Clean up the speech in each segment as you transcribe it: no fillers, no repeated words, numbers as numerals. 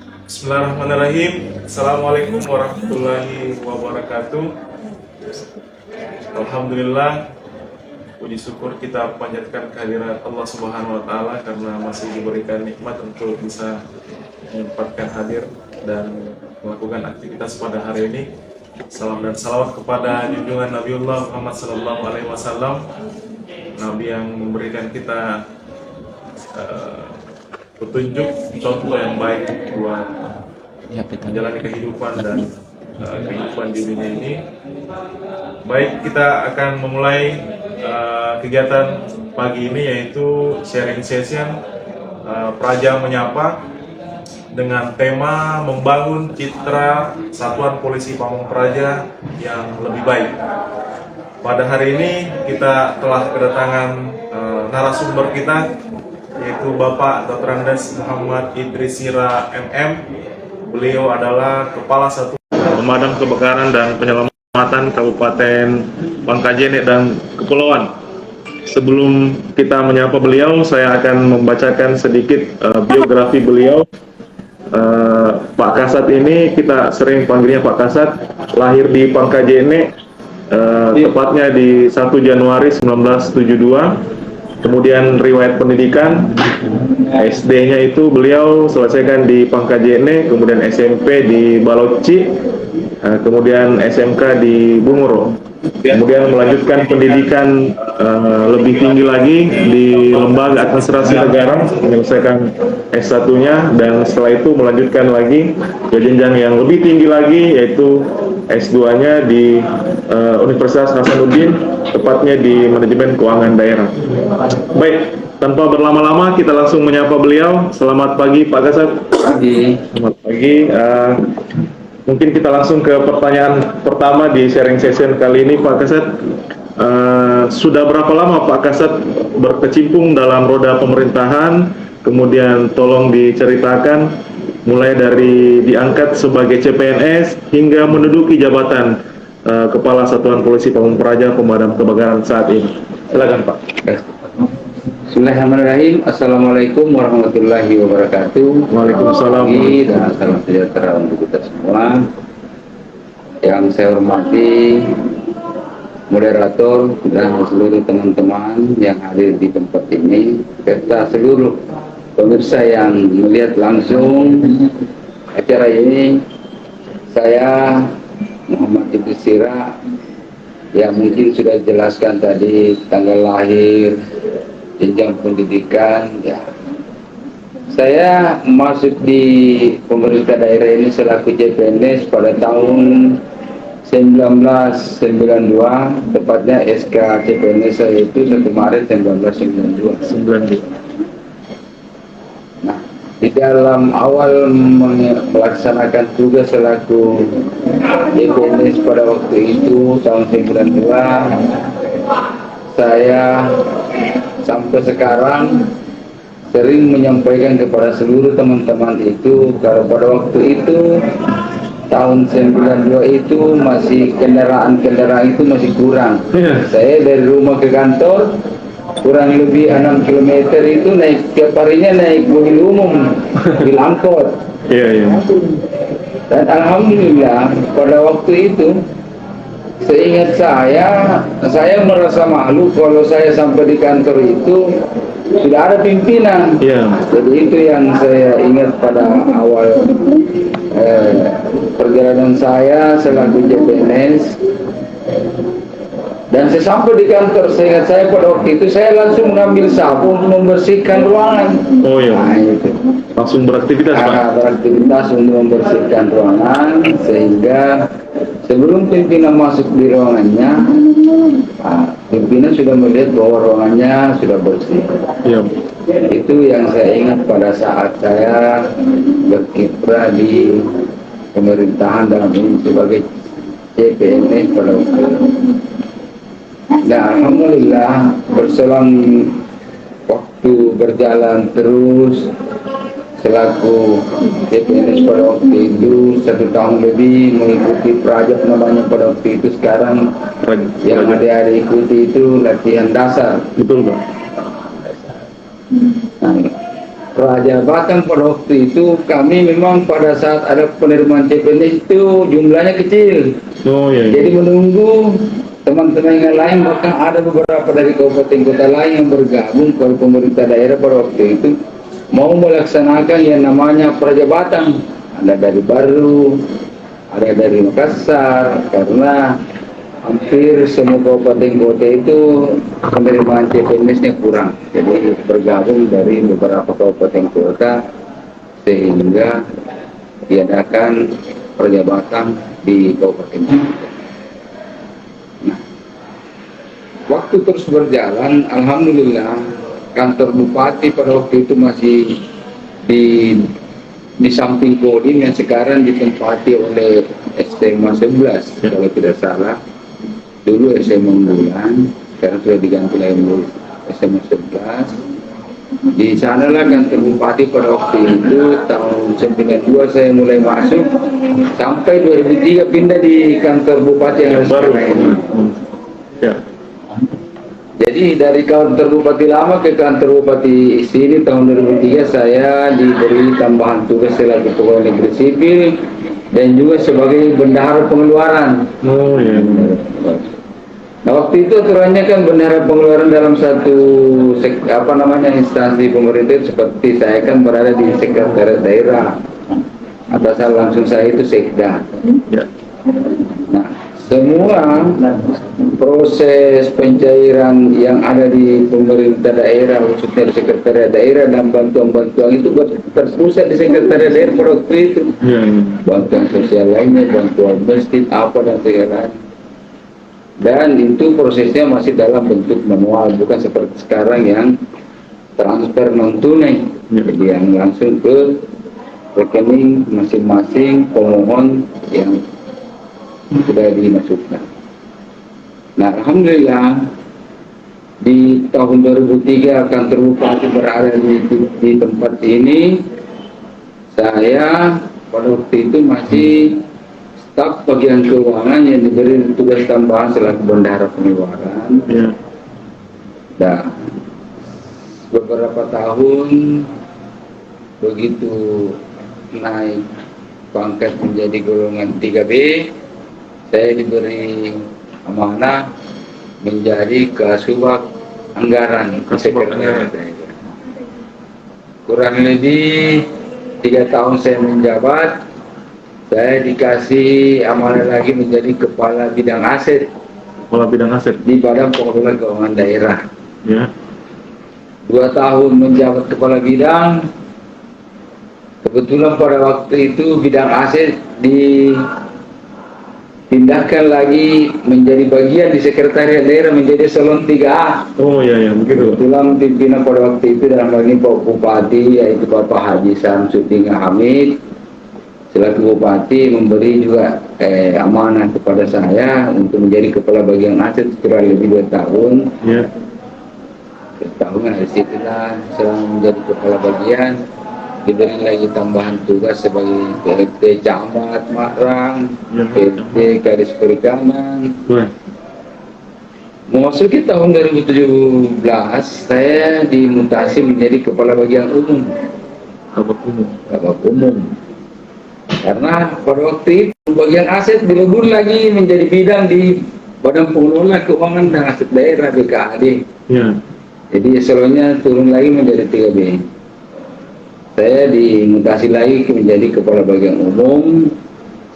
Bismillahirrahmanirrahim. Assalamualaikum warahmatullahi wabarakatuh. Alhamdulillah, puji syukur kita panjatkan kehadirat Allah Subhanahu wa Ta'ala karena masih diberikan nikmat untuk bisa menyempatkan hadir dan melakukan aktivitas pada hari ini. Salam dan salawat kepada junjungan Nabiullah Muhammad Sallallahu Alaihi Wasallam, Nabi yang memberikan kita petunjuk contoh yang baik buat menjalani kehidupan dan kehidupan di dunia ini. Baik, kita akan memulai kegiatan pagi ini yaitu sharing session Praja Menyapa dengan tema membangun citra Satuan Polisi Pamong Praja yang lebih baik. Pada hari ini kita telah kedatangan narasumber kita yaitu Bapak Dr. Andes Muhammad Idris Sira MM. Beliau adalah Kepala Satuan Pemadam Kebakaran dan Penyelamatan Kabupaten Pangkajene dan Kepulauan. Sebelum kita menyapa beliau, saya akan membacakan sedikit biografi beliau. Pak Kasat ini kita sering panggilnya Pak Kasat, lahir di Pangkajene, tepatnya di 1 Januari 1972. Kemudian riwayat pendidikan, SD-nya itu beliau selesaikan di Pangkajene, kemudian SMP di Baloci, kemudian SMK di Bunguro. Kemudian melanjutkan pendidikan lebih tinggi lagi di Lembaga Administrasi Negara, menyelesaikan S1-nya, dan setelah itu melanjutkan lagi ke jenjang yang lebih tinggi lagi, yaitu S2-nya di Universitas Hasanuddin, tepatnya di Manajemen Keuangan Daerah. Baik, tanpa berlama-lama kita langsung menyapa beliau. Selamat pagi Pak Kasat. Pagi. Selamat pagi. Mungkin kita langsung ke pertanyaan pertama di sharing session kali ini, Pak Kasat. Sudah berapa lama Pak Kasat berkecimpung dalam roda pemerintahan? Kemudian tolong diceritakan mulai dari diangkat sebagai CPNS hingga menduduki jabatan Kepala Satuan Polisi Pamong Praja Pemadam Kebakaran saat ini. Silakan Pak. Bismillahirrahmanirrahim. Assalamualaikum warahmatullahi wabarakatuh. Waalaikumsalam. Dan salam sejahtera untuk kita semua. Yang saya hormati moderator dan seluruh teman-teman yang hadir di tempat ini, serta seluruh pemirsa yang melihat langsung acara ini. Saya Muhammad Idris Sira, yang mungkin sudah dijelaskan tadi tanggal lahir, jenjang pendidikan, ya. Saya masuk di pemerintah daerah ini selaku CPNS pada tahun 1992, tepatnya SK CPNS saya itu 1 Maret 1992. Nah, di dalam awal melaksanakan tugas selaku CPNS pada waktu itu tahun 92, saya sampai sekarang sering menyampaikan kepada seluruh teman-teman itu kalau pada waktu itu tahun 92 itu masih kendaraan itu masih kurang. Saya dari rumah ke kantor kurang lebih 6 km itu naik tiap harinya naik mobil umum, mobil angkot. Dan alhamdulillah pada waktu itu seingat saya merasa malu kalau saya sampai di kantor itu sudah ada pimpinan. Jadi itu yang saya ingat pada awal perjalanan saya selaku CPNS. Dan saya sampai di kantor, seingat saya pada waktu itu saya langsung mengambil sapu untuk membersihkan ruangan. Nah, itu. Langsung beraktivitas Pak? Beraktivitas untuk membersihkan ruangan, sehingga sebelum pimpinan masuk di ruangannya, pimpinan sudah melihat bahwa ruangannya sudah bersih. Itu yang saya ingat pada saat saya berkiprah di pemerintahan dalam ini sebagai CPNS pada waktu itu. Nah, alhamdulillah berselang waktu berjalan terus selaku CPNS pada waktu itu 1 tahun lebih mengikuti project namanya pada waktu itu. Sekarang yang ada ikuti itu latihan dasar. Betul Pak. Nah, Jabatan pada waktu itu kami memang pada saat ada penerimaan CPNS itu jumlahnya kecil. Oh iya. Jadi menunggu teman-teman yang lain, bahkan ada beberapa dari kabupaten kota lain yang bergabung ke pemerintah daerah pada waktu itu mau melaksanakan yang namanya prajabatan. Ada dari Baru, ada dari Makassar, karena hampir semua kabupaten kota itu penerimaan CPNS-nya kurang, jadi bergabung dari beberapa kabupaten kota sehingga diadakan perjabatan di kabupaten kota. Nah, waktu terus berjalan, alhamdulillah kantor bupati pada waktu itu masih di samping Kodim yang sekarang ditempati oleh SMA 11 kalau tidak salah. Dulu SMA Unggulan, sekarang sudah diganti lagi SMA 11. Di sanalah kantor bupati pada waktu itu tahun 92 saya mulai masuk, sampai 2003 pindah di kantor bupati yang Baru. ini. Ya. Jadi dari kantor bupati lama ke kantor bupati sini tahun 2003 saya diberi tambahan tugas selaku pegawai negeri sipil dan juga sebagai bendahara pengeluaran. Oh iya. Nah, waktu itu aturannya kan bendahara pengeluaran dalam satu instansi pemerintah seperti saya kan berada di sekretariat daerah. Atasan langsung saya itu sekda. Ya. Nah, semua proses pencairan yang ada di pemerintah daerah, khususnya di sekretariat daerah dan bantuan-bantuan itu terpusat di sekretariat daerah pada waktu itu. Ya. Bantuan sosial lainnya, bantuan masjid, apa dan segala. Dan itu prosesnya masih dalam bentuk manual, bukan seperti sekarang yang transfer non tunai, jadi yang langsung ke rekening masing-masing pemohon yang sudah dimasukkan. Nah, alhamdulillah di tahun 2003 kantor bupati berada di tempat ini. Saya pada waktu itu masih staf bagian keuangan yang diberi tugas tambahan selaku bendahara pengeluaran. Ya. Nah, beberapa tahun begitu naik pangkat menjadi golongan 3B, saya diberi amanah menjadi kasubag anggaran sekretariat daerah. Kurang lebih 3 tahun saya menjabat, saya dikasih amanah lagi menjadi kepala bidang aset Kepala bidang aset. di Badan Pengelola Keuangan Daerah. Ya. 2 tahun menjabat kepala bidang. Kebetulan pada waktu itu bidang aset dipindahkan lagi menjadi bagian di sekretariat daerah menjadi eselon 3A. Oh iya begitu. Kebetulan pimpinan pada waktu itu dalam hal ini Pak Bupati, yaitu Bapak Haji Samsudin Hamid selaku Bupati, memberi juga amanah kepada saya untuk menjadi kepala bagian aset kurang lebih 2 tahun. Ya. Tahun dari situlah saya menjadi kepala bagian, diberi lagi tambahan tugas sebagai PLT Camat Makrang, Ya. PLT Kadis Perikanan. Boleh. Memasuki tahun 2017 saya dimutasi menjadi kepala bagian umum, Kabak umum. Kabak umum. Karena pada waktu itu bagian aset dilebur lagi menjadi bidang di Badan Pengelola Keuangan dan Aset Daerah BKAD. Ya. Jadi eselonnya turun lagi menjadi 3B. Saya dimutasi lagi menjadi kepala bagian umum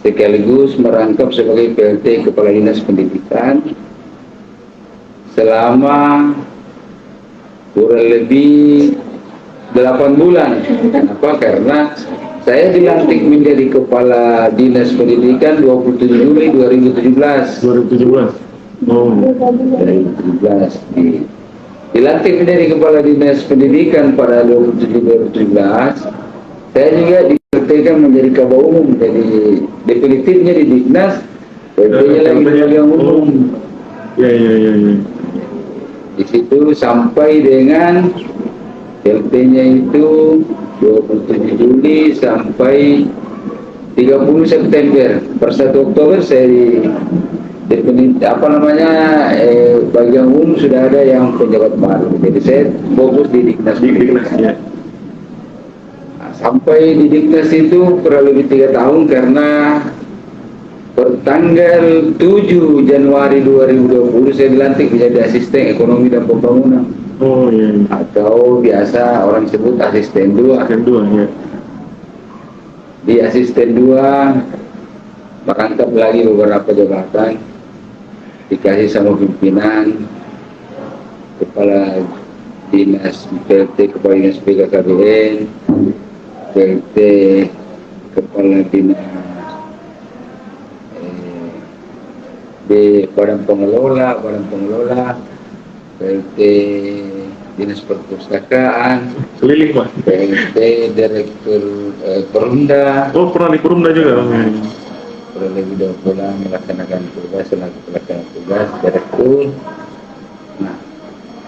sekaligus merangkap sebagai PLT Kepala Dinas Pendidikan selama kurang lebih 8 bulan. Kenapa? Karena saya dilantik menjadi Kepala Dinas Pendidikan 27 Juli 2017. 2017. Oh. 2017. Dilantik menjadi Kepala Dinas Pendidikan pada 2017. Saya juga dipertikan menjadi Kabak Umum, jadi definitifnya di Dinas, PP-nya lagi di bagian umum. Ya. Di situ sampai dengan LT-nya itu 27 Juli sampai 30 September. Per 1 Oktober saya bagian umum sudah ada yang penjabat baru. Jadi saya fokus di Dinas. Di Dinas ya. sampai di Diknas itu kurang lebih 3 tahun karena pertanggal 7 Januari 2020 saya dilantik menjadi asisten ekonomi dan pembangunan, Oh iya, iya. atau biasa orang sebut asisten 2. Kedua ya. Di asisten 2 merangkap lagi beberapa jabatan, dikasih sama pimpinan, kepala dinas PLT, kepala dinas BKKBN, PLT, kepala dinas di badan pengelola, PLT dinas perpustakaan, Keliling Pak. PLT direktur Perumda. Oh pernah di Perumda juga. Kurang lebih 2 bulan melaksanakan tugas selaku pelaksana tugas direktur. Nah,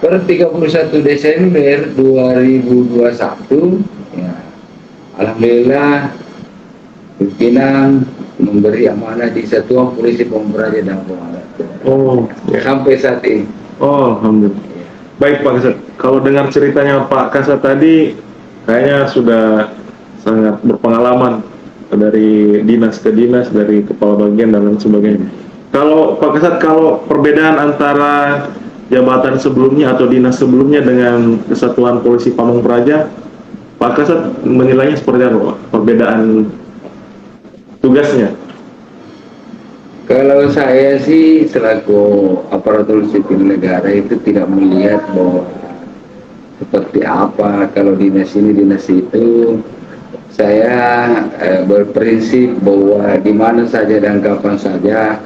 per 31 Desember 2021 ya, alhamdulillah pimpinan memberi amanah di Satuan Polisi Pamung Praja dan Pemalat Oh ya. sampai saat ini. Oh alhamdulillah. Baik Pak Kasat, kalau dengar ceritanya Pak Kasat tadi, kayaknya sudah sangat berpengalaman dari dinas ke dinas, dari kepala bagian dan lain sebagainya. Kalau Pak Kasat, kalau perbedaan antara jabatan sebelumnya atau dinas sebelumnya dengan Kesatuan Polisi Pamung Praja, Pak Kasat menilainya seperti apa Pak? Perbedaan tugasnya? Kalau saya sih selaku aparatur sipil negara itu tidak melihat bahwa seperti apa kalau dinas ini dinas itu. Saya berprinsip bahwa di mana saja dan kapan saja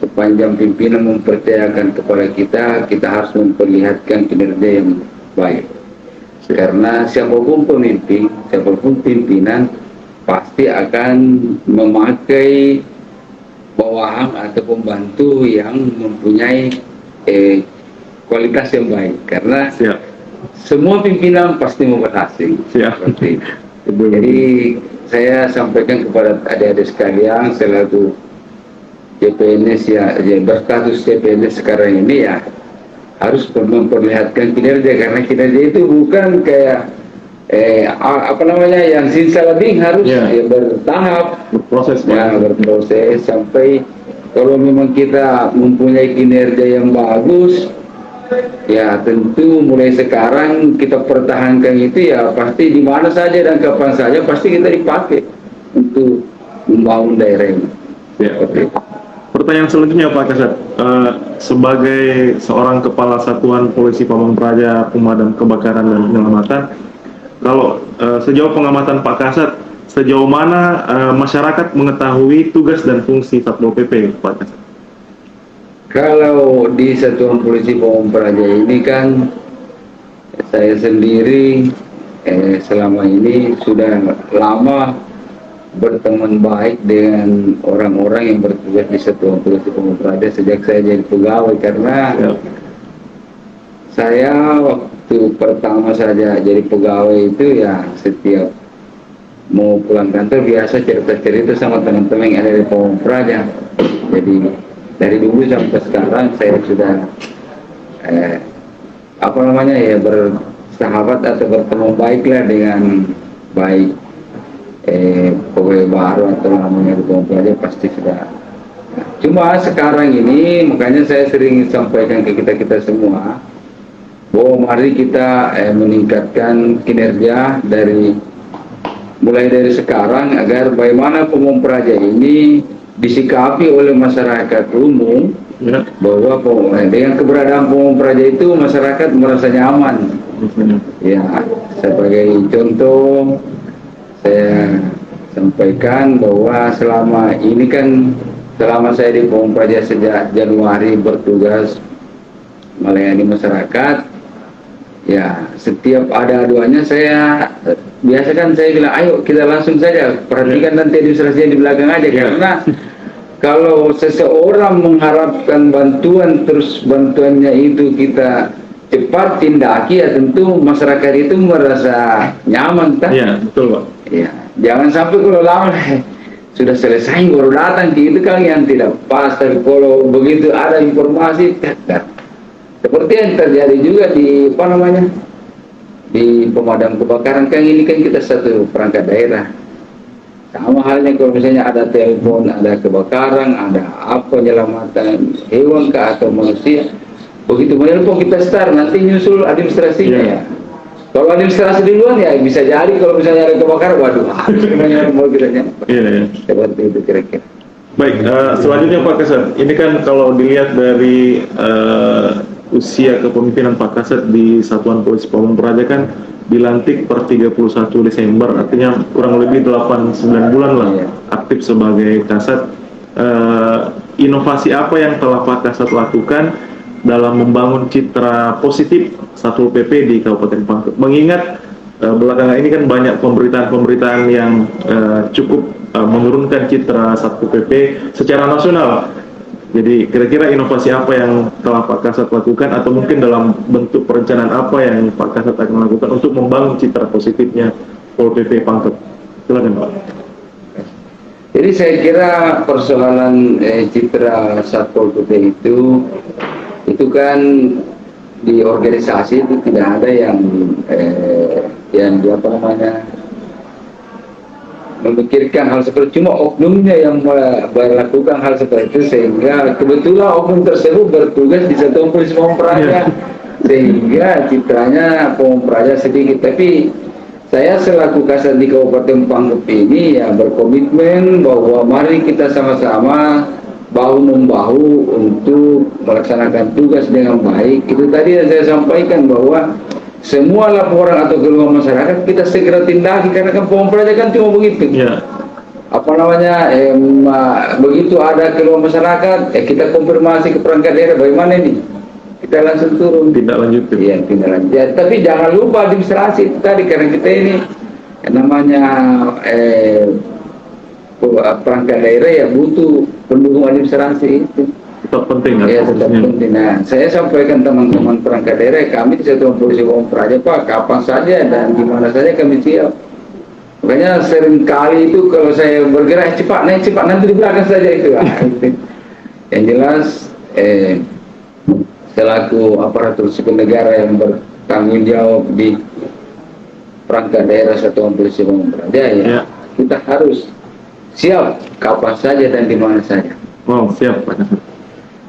sepanjang pimpinan mempercayakan kepada kita, kita harus memperlihatkan kinerja yang baik. Karena siapapun pemimpin, siapapun pimpinan pasti akan memakai bawahan atau pembantu yang mempunyai kualitas yang baik. Karena Siap. semua pimpinan pasti mau berhasil. Siap. Seperti itu. Jadi saya sampaikan kepada adik-adik sekalian selaku CPNS ya berstatus CPNS sekarang ini ya harus memperlihatkan kinerja, karena kinerja itu bukan kayak apa namanya yang simsalabim, harus Ya. ya bertahap, Berproses ya Pak. berproses sampai kalau memang kita mempunyai kinerja yang bagus. Ya tentu mulai sekarang kita pertahankan itu ya pasti di mana saja dan kapan saja pasti kita dipakai untuk membangun daerah ini. Ya. Seperti itu. Pertanyaan selanjutnya Pak Kasat, sebagai seorang kepala Satuan Polisi Pamung Praja Pemadam Kebakaran dan Penyelamatan, kalau sejauh pengamatan Pak Kasat, sejauh mana masyarakat mengetahui tugas dan fungsi Satpol PP Pak Kasat? Kalau di Satuan Polisi Pamung Praja ini kan saya sendiri selama ini sudah lama berteman baik dengan orang-orang yang bertugas di Satuan Polisi Pamung Praja sejak saya jadi pegawai, karena saya waktu pertama saja jadi pegawai itu ya setiap mau pulang kantor biasa cerita-cerita sama teman-teman yang ada di Pamung Praja. Jadi dari dulu sampai sekarang saya sudah apa namanya ya bersahabat atau berteman baiklah dengan baik pegawai baru atau namanya di Pamung Praja pasti sudah. Cuma sekarang ini makanya saya sering sampaikan ke kita semua bahwa mari kita meningkatkan kinerja mulai dari sekarang agar bagaimana Pamung Praja ini disikapi oleh masyarakat umum Ya. bahwa dengan keberadaan Pamung Praja itu masyarakat merasa nyaman. Ya, sebagai contoh saya sampaikan bahwa selama saya di Pamung Praja sejak Januari bertugas melayani masyarakat, ya setiap ada aduannya saya biasakan saya bilang ayo kita langsung saja perhatikan nanti administrasinya di belakang aja, karena kalau seseorang mengharapkan bantuan terus bantuannya itu kita cepat tindaki, ya tentu masyarakat itu merasa nyaman kan? Iya betul Pak. Ya, jangan sampai kalau lama sudah selesai baru datang itu kan yang tidak pas. Tapi kalau begitu ada informasi seperti yang terjadi juga di di pemadam kebakaran kan ini kan kita satu perangkat daerah. Sama halnya kalau misalnya ada telepon, ada kebakaran, ada apa penyelamatan hewan ke atau manusia, begitu menelpon kita start, nanti nyusul administrasinya ya. Kalau administrasi duluan ya bisa jadi kalau misalnya ada kebakaran, waduh, semuanya mau kita nyampe. Seperti itu kira-kira. Baik, selanjutnya Pak Kasat, ini kan kalau dilihat dari usia kepemimpinan Pak Kasat di Satuan Polisi Pamung Praja kan dilantik per 31 Desember, artinya kurang lebih 8-9 bulan lah aktif sebagai Kasat. Inovasi apa yang telah Pak Kasat lakukan dalam membangun citra positif Satpol PP di Kabupaten Pangkep? Mengingat belakangan ini kan banyak pemberitaan-pemberitaan yang cukup menurunkan citra Satpol PP secara nasional. Jadi kira-kira inovasi apa yang telah Pak Kasat lakukan atau mungkin dalam bentuk perencanaan apa yang Pak Kasat akan lakukan untuk membangun citra positifnya Pol PP Pangkep? Silakan Pak. Jadi saya kira persoalan citra Satpol PP itu kan di organisasi itu tidak ada yang apa namanya memikirkan hal seperti, cuma oknumnya yang melakukan hal seperti itu, sehingga kebetulan oknum tersebut bertugas di Satuan Polisi Pamung Praja, sehingga citranya Pamung Praja sedikit. Tapi saya selaku Kasat di Kabupaten Pangkep ini ya berkomitmen bahwa mari kita sama-sama bahu-membahu untuk melaksanakan tugas dengan baik. Itu tadi yang saya sampaikan bahwa semua laporan atau keluhan masyarakat kita segera tindaki, karena kan Pamung Praja kan cuma begitu. Apa namanya, begitu ada keluhan masyarakat, kita konfirmasi ke perangkat daerah bagaimana ini, kita langsung turun. Tidak lanjut. Iya, tidak lanjut. Ya, tapi jangan lupa administrasi itu tadi, karena kita ini namanya perangkat daerah ya butuh pendukung administrasi itu. Tetap penting ya, tetap penting. Nah, saya sampaikan teman-teman perangkat daerah, kami di Satuan Polisi Pamung Praja Pak, kapan saja dan di mana saja kami siap. Makanya sering kali itu kalau saya bergerak cepat nanti di belakang saja itu. Yang jelas selaku aparatur sipil negara yang bertanggung jawab di perangkat daerah Satuan Polisi Pamung Praja ya, kita harus siap kapan saja dan di mana saja. Wow, siap Pak Kasat.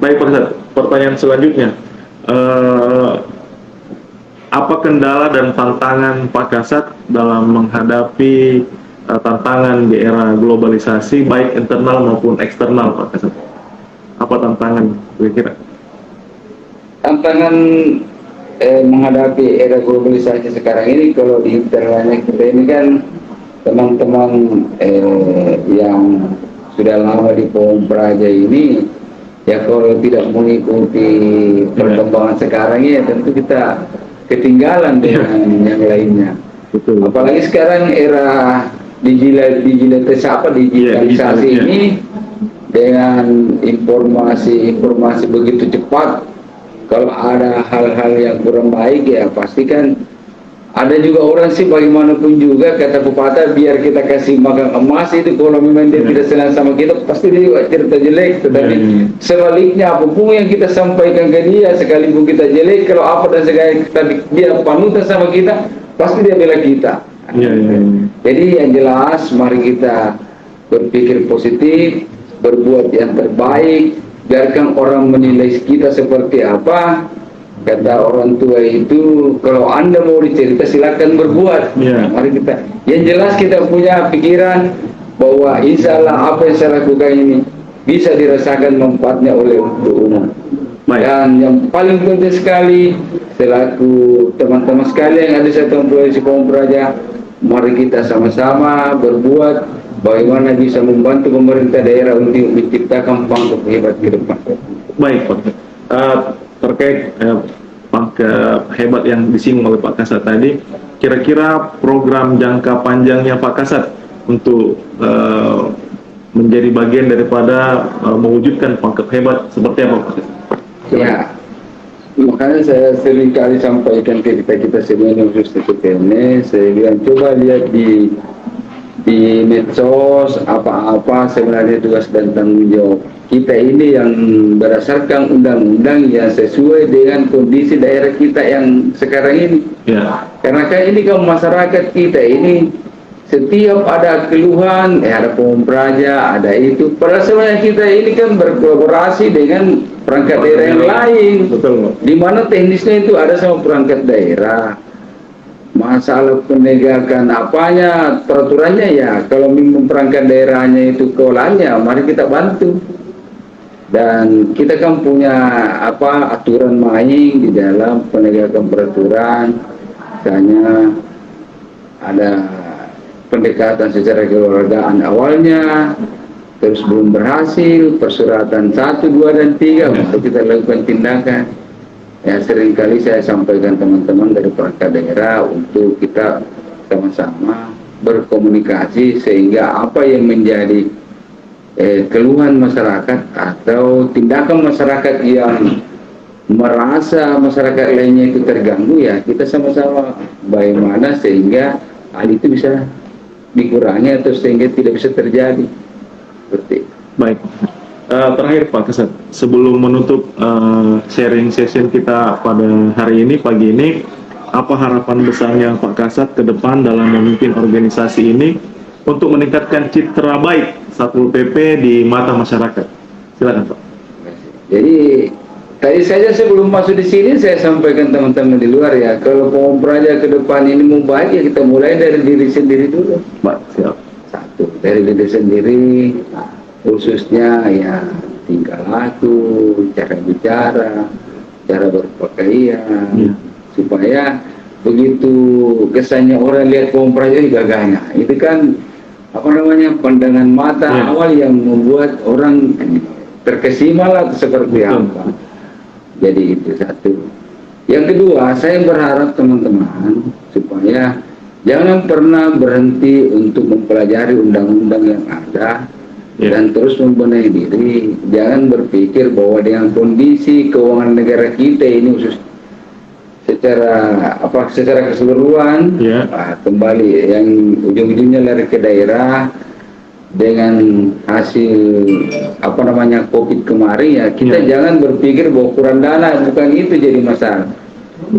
Baik Pak Kasat, pertanyaan selanjutnya, apa kendala dan tantangan Pak Kasat dalam menghadapi tantangan di era globalisasi baik internal maupun eksternal Pak Kasat? Apa tantangan kira-kira? Tantangan menghadapi era globalisasi sekarang ini, kalau di internalnya kita ini kan teman-teman yang sudah lama di Pamung Praja ini ya, kalau tidak mengikuti perkembangan sekarang ya tentu kita ketinggalan dengan yang lainnya. Betul. Apalagi sekarang era digitalisasi ini dengan informasi begitu cepat. Kalau ada hal-hal yang kurang baik ya pastikan ada juga orang sih, bagaimanapun juga kata pepatah, biar kita kasih makan emas itu kalau memang dia tidak senang sama kita pasti dia juga cerita jelek. Tetapi sebaliknya apapun yang kita sampaikan ke dia, sekalipun kita jelek, kalau apa dan segala dia panutan sama kita pasti dia bela kita. Jadi yang jelas mari kita berpikir positif, berbuat yang terbaik, biarkan orang menilai kita seperti apa. Kata orang tua itu, kalau Anda mau dicerita silakan berbuat. Mari kita, yang jelas kita punya pikiran bahwa insya Allah apa yang saya lakukan ini bisa dirasakan manfaatnya oleh umum. Dan yang paling penting sekali, selaku teman-teman sekalian yang ada di Satuan Polisi Pamung Praja, mari kita sama-sama berbuat bagaimana bisa membantu pemerintah daerah untuk menciptakan Pangkep hebat ke depan. Baik Pak, terkait Pangkep hebat yang disinggung oleh Pak Kasat tadi, kira-kira program jangka panjangnya Pak Kasat untuk menjadi bagian daripada mewujudkan Pangkep hebat seperti apa Pak? Ya, makanya saya sering kali sampaikan ke kita semua yang khusus ini, saya bilang coba lihat di di medsos apa-apa sebenarnya tugas dan tanggung jawab kita ini yang berdasarkan undang-undang yang sesuai dengan kondisi daerah kita yang sekarang ini. Ya. Karena kan ini kan masyarakat kita ini setiap ada keluhan, ada pempraja, ada itu. Padahal sebenarnya kita ini kan berkolaborasi dengan perangkat daerah yang lain. Betul. Di mana teknisnya itu ada sama perangkat daerah. Masalah penegakan apanya, peraturannya ya, kalau memang perangkat daerahnya itu keolahnya, mari kita bantu. Dan kita kan punya aturan main di dalam penegakan peraturan, misalnya ada pendekatan secara kekeluargaan awalnya, terus belum berhasil, persuratan 1, 2, dan 3, baru kita lakukan tindakan. Ya, seringkali saya sampaikan teman-teman dari perangkat daerah untuk kita sama-sama berkomunikasi sehingga apa yang menjadi keluhan masyarakat atau tindakan masyarakat yang merasa masyarakat lainnya itu terganggu, ya kita sama-sama bagaimana sehingga hal itu bisa dikurangi atau sehingga tidak bisa terjadi seperti itu. Baik. Terakhir Pak Kasat, sebelum menutup sharing session kita pada hari ini, pagi ini, apa harapan besarnya Pak Kasat ke depan dalam memimpin organisasi ini untuk meningkatkan citra baik Satpol PP di mata masyarakat? Silakan Pak. Jadi tadi saja sebelum masuk di sini saya sampaikan teman-teman di luar ya, kalau pempraja ke depan ini mau baik ya kita mulai dari diri sendiri dulu. Pak, siap. Satu, dari diri sendiri, khususnya ya tingkah laku, cara bicara, cara berpakaian, supaya begitu kesannya orang lihat pempraja gagahnya, itu kan pandangan mata awal yang membuat orang terkesima lah seperti apa. Jadi itu satu. Yang kedua, saya berharap teman-teman supaya jangan pernah berhenti untuk mempelajari undang-undang yang ada dan terus membenahi diri. Jangan berpikir bahwa dengan kondisi keuangan negara kita ini khusus secara keseluruhan kembali yang ujung-ujungnya lari ke daerah dengan hasil COVID kemarin ya kita jangan berpikir bahwa kurang dana, bukan itu jadi masalah.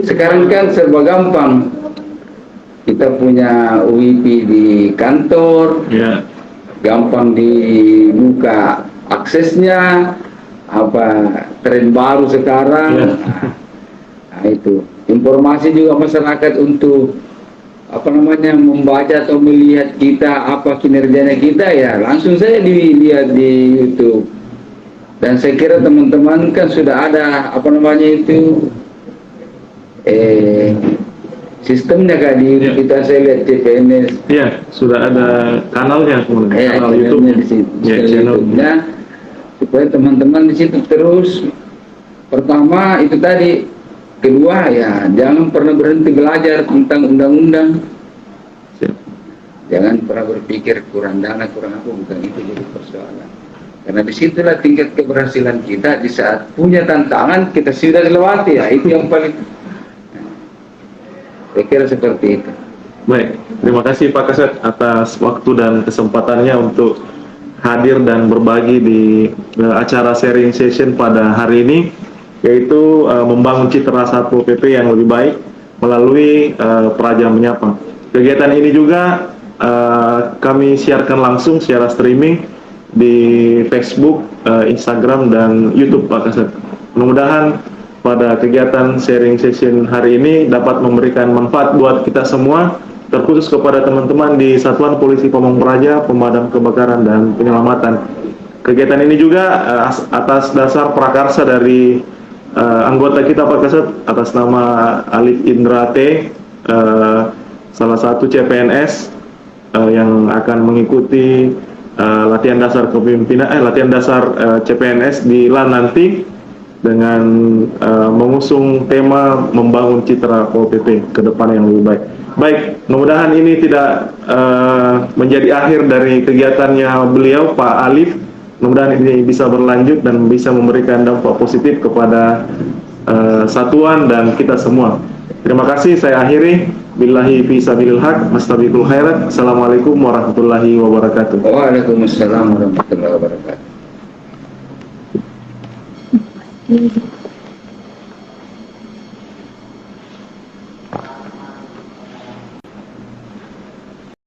Sekarang kan serba gampang, kita punya UIP di kantor, gampang dibuka aksesnya, tren baru sekarang. Nah, itu informasi juga masyarakat untuk membaca atau melihat kita kinerjanya kita ya langsung saja dilihat di YouTube. Dan saya kira teman-teman kan sudah ada sistemnya kan di kita, saya lihat CPNS. Iya, sudah ada kanalnya kemudian. Kanal YouTube YouTube-nya supaya teman-teman di situ terus. Pertama itu tadi, kedua ya jangan pernah berhenti belajar tentang undang-undang. Jangan pernah berpikir kurang dana, kurang apa, bukan itu jadi persoalan. Karena disitulah tingkat keberhasilan kita di saat punya tantangan kita sudah lewati ya, itu yang paling. Saya kira seperti itu. Baik, terima kasih Pak Kasat atas waktu dan kesempatannya untuk hadir dan berbagi di acara sharing session pada hari ini, yaitu membangun citra Satpol PP yang lebih baik melalui Praja Menyapa. Kegiatan ini juga kami siarkan langsung secara streaming di Facebook, Instagram, dan YouTube Pak Kasat. Mudah-mudahan pada kegiatan sharing session hari ini dapat memberikan manfaat buat kita semua, terkhusus kepada teman-teman di Satuan Polisi Pamong Praja, Pemadam Kebakaran dan Penyelamatan. Kegiatan ini juga atas dasar prakarsa dari anggota kita Pak Kasat atas nama Alif Indra T, salah satu CPNS yang akan mengikuti latihan dasar kepemimpinan, latihan dasar CPNS di LAN nanti dengan mengusung tema membangun citra Pol PP ke depan yang lebih baik. Baik, mudah-mudahan ini tidak menjadi akhir dari kegiatannya beliau Pak Alif. Mudah-mudahan ini bisa berlanjut dan bisa memberikan dampak positif kepada satuan dan kita semua. Terima kasih, saya akhiri. Billahi fi sabilil haq, mastabiqul khairat. Assalamualaikum warahmatullahi wabarakatuh. Waalaikumsalam warahmatullahi wabarakatuh.